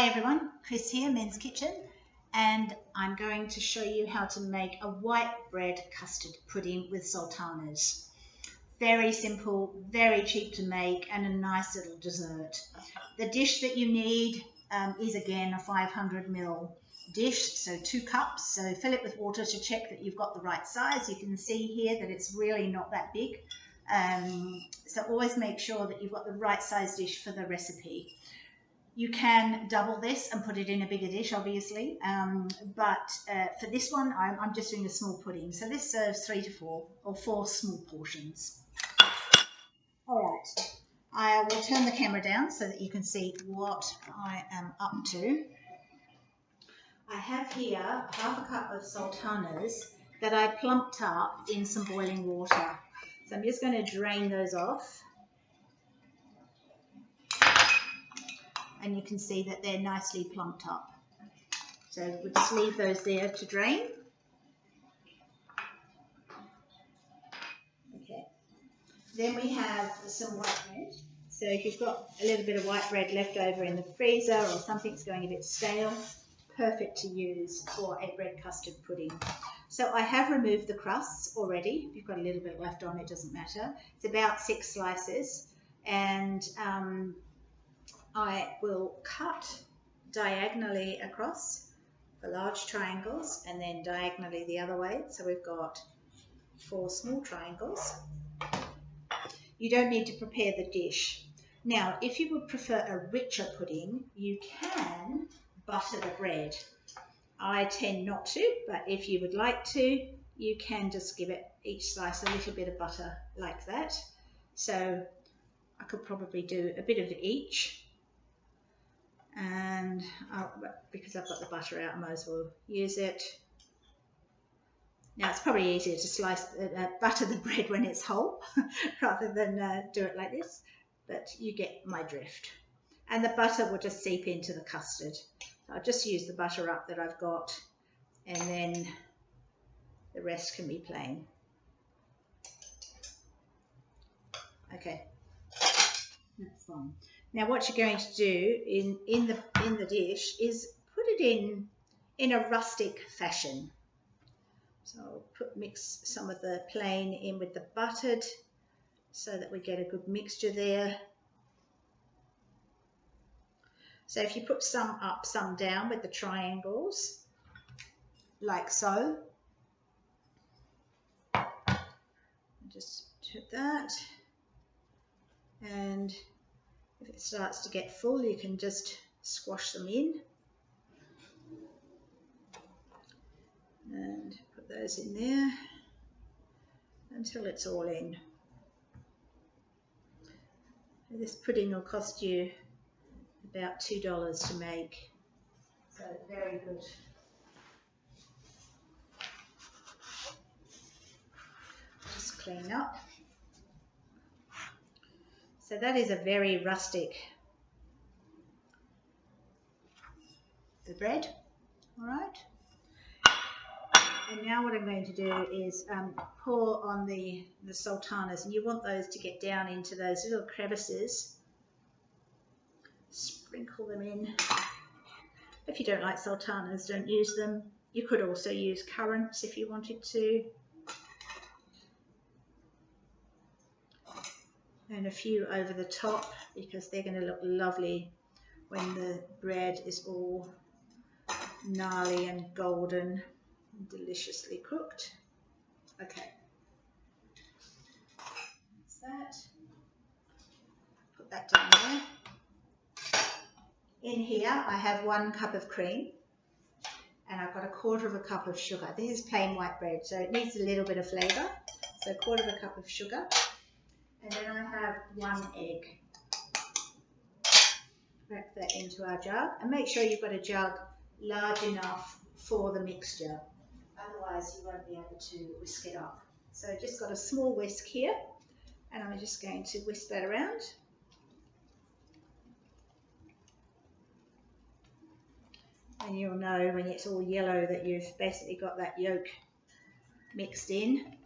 Hi everyone, Chris here, Men's Kitchen, and I'm going to show you how to make a white bread custard pudding with sultanas. Very simple, very cheap to make, and a nice little dessert. The dish that you need is again a 500ml dish, so 2 cups. So fill it with water to check that you've got the right size. You can see here that it's really not that big. So always make sure that you've got the right size dish for the recipe. You can double this and put it in a bigger dish, obviously, but for this one, I'm just doing a small pudding. So this serves 3 to 4 or 4 small portions. All right, I will turn the camera down so that you can see what I am up to. I have here half a cup of sultanas that I plumped up in some boiling water. So I'm just going to drain those off. And you can see that they're nicely plumped up. So we'll just leave those there to drain. Okay. Then we have some white bread. So if you've got a little bit of white bread left over in the freezer or something's going a bit stale, perfect to use for a bread custard pudding. So I have removed the crusts already. If you've got a little bit left on, it doesn't matter. It's about 6 slices, and I will cut diagonally across for large triangles and then diagonally the other way. So we've got 4 small triangles. You don't need to prepare the dish. Now, if you would prefer a richer pudding, you can butter the bread. I tend not to, but if you would like to, you can just give it each slice a little bit of butter like that. So I could probably do a bit of each. And because I've got the butter out, I might as well use it. Now it's probably easier to butter the bread when it's whole rather than do it like this, but you get my drift. And the butter will just seep into the custard. So I'll just use the butter up that I've got, and then the rest can be plain. Okay, that's fine. Now what you're going to do in the dish is put it in a rustic fashion. So I'll mix some of the plain in with the buttered so that we get a good mixture there. So if you put some up, some down with the triangles, like so. Just do that. And if it starts to get full, you can just squash them in and put those in there until it's all in. This pudding will cost you about $2 to make, so very good. Just clean up. So that is a very rustic bread, all right? And now what I'm going to do is pour on the sultanas, and you want those to get down into those little crevices. Sprinkle them in. If you don't like sultanas, don't use them. You could also use currants if you wanted to. And a few over the top because they're going to look lovely when the bread is all gnarly and golden and deliciously cooked. Okay, that's that. Put that down there. In here I have 1 cup of cream, and I've got 1/4 cup of sugar. This is plain white bread, so it needs a little bit of flavour. So 1/4 cup of sugar. And then I have 1 egg. Wrap that into our jug, and make sure you've got a jug large enough for the mixture. Otherwise you won't be able to whisk it up. So just got a small whisk here, and I'm just going to whisk that around. And you'll know when it's all yellow that you've basically got that yolk mixed in.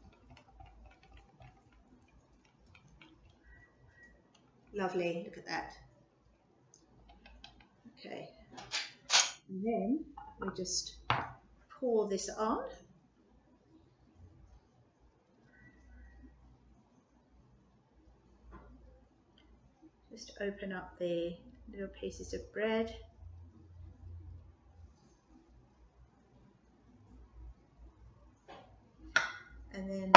Lovely, look at that. Okay, And then we just pour this on. Just open up the little pieces of bread. And then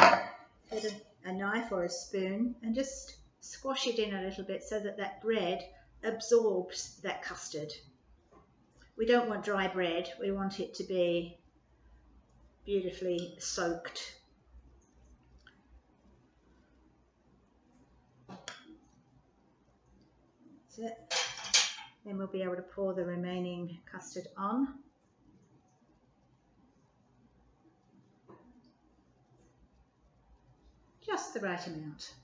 get a knife or a spoon and just squash it in a little bit so that that bread absorbs that custard. We don't want dry bread, we want it to be beautifully soaked. That's it. Then we'll be able to pour the remaining custard on. Just the right amount.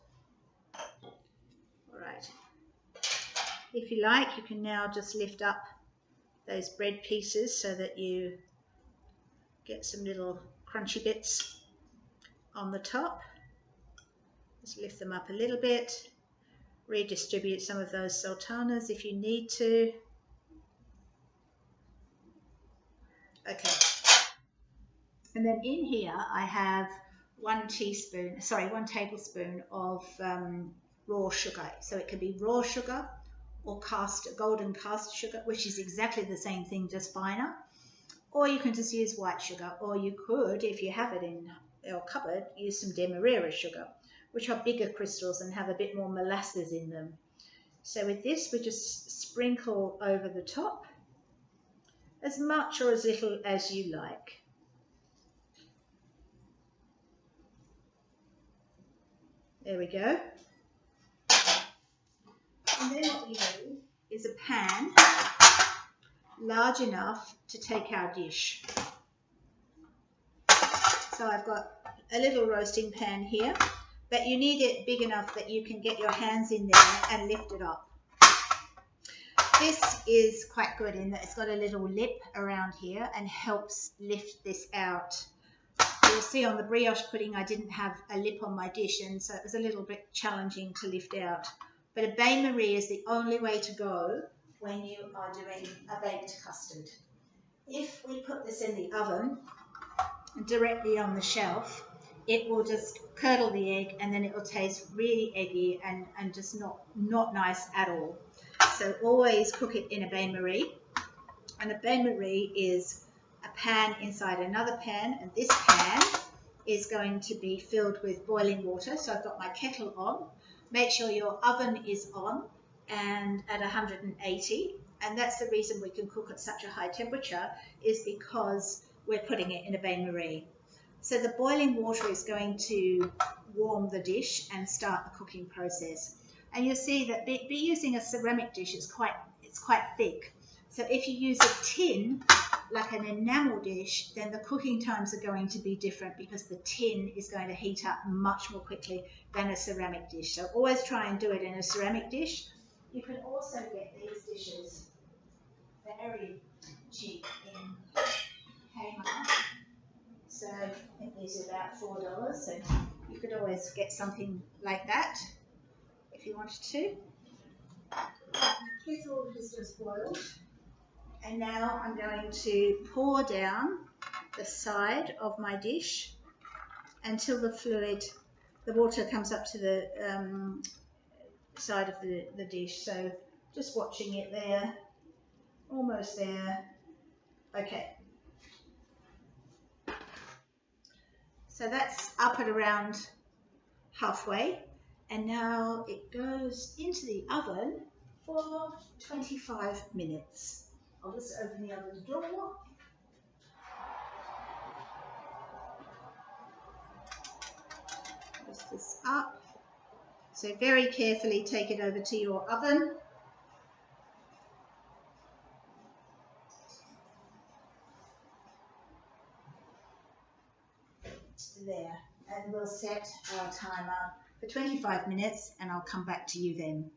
All right. If you like, you can now just lift up those bread pieces so that you get some little crunchy bits on the top. Just lift them up a little bit. Redistribute some of those sultanas if you need to. Okay. And then in here I have 1 tablespoon of raw sugar. So it can be raw sugar or golden caster sugar, which is exactly the same thing, just finer. Or you can just use white sugar, or you could, if you have it in your cupboard, use some demerara sugar, which are bigger crystals and have a bit more molasses in them. So with this, we just sprinkle over the top, as much or as little as you like. There we go. And then what we need is a pan large enough to take our dish. So I've got a little roasting pan here, but you need it big enough that you can get your hands in there and lift it up. This is quite good in that it's got a little lip around here and helps lift this out. You'll see on the brioche pudding I didn't have a lip on my dish, and so it was a little bit challenging to lift out. But a bain-marie is the only way to go when you are doing a baked custard. If we put this in the oven directly on the shelf, it will just curdle the egg and then it will taste really eggy and just not nice at all. So always cook it in a bain-marie. And a bain-marie is a pan inside another pan, and this pan is going to be filled with boiling water. So I've got my kettle on. Make sure your oven is on and at 180, and that's the reason we can cook at such a high temperature, is because we're putting it in a bain-marie. So the boiling water is going to warm the dish and start the cooking process. And you'll see that be using a ceramic dish, it's quite thick. So if you use a tin, like an enamel dish, then the cooking times are going to be different because the tin is going to heat up much more quickly than a ceramic dish. So always try and do it in a ceramic dish. You can also get these dishes very cheap in Kmart. So I think these are about $4. So you could always get something like that if you wanted to. The kettle has just boiled. And now I'm going to pour down the side of my dish until the water comes up to the side of the dish. So just watching it there, almost there. Okay. So that's up at around halfway. And now it goes into the oven for 25 minutes. I'll just open the oven door. Press this up. So very carefully take it over to your oven. There. And we'll set our timer for 25 minutes and I'll come back to you then.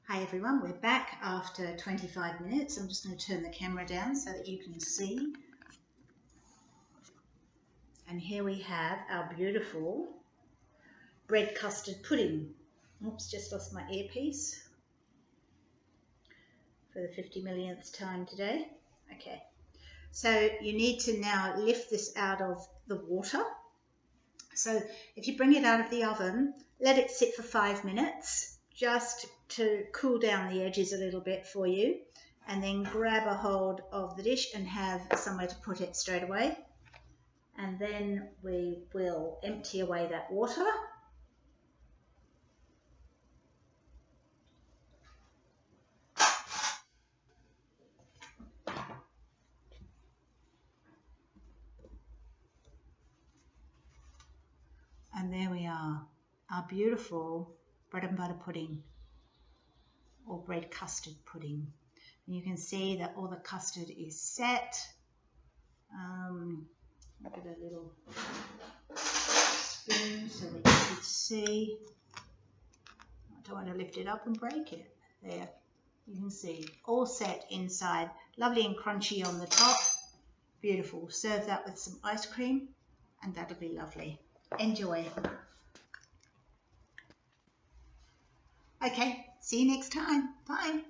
Hi everyone, we're back after 25 minutes. I'm just going to turn the camera down so that you can see. And here we have our beautiful bread custard pudding. Oops, just lost my earpiece. for the 50 millionth time today. Okay, so you need to now lift this out of the water. So if you bring it out of the oven, let it sit for 5 minutes just to cool down the edges a little bit for you, and then grab a hold of the dish and have somewhere to put it straight away. And then we will empty away that water. And there we are, our beautiful bread and butter pudding, or bread custard pudding. And you can see that all the custard is set. Look at a little spoon so that you can see. I don't want to lift it up and break it. There, you can see, all set inside. Lovely and crunchy on the top. Beautiful. Serve that with some ice cream and that'll be lovely. Enjoy. Okay, see you next time. Bye.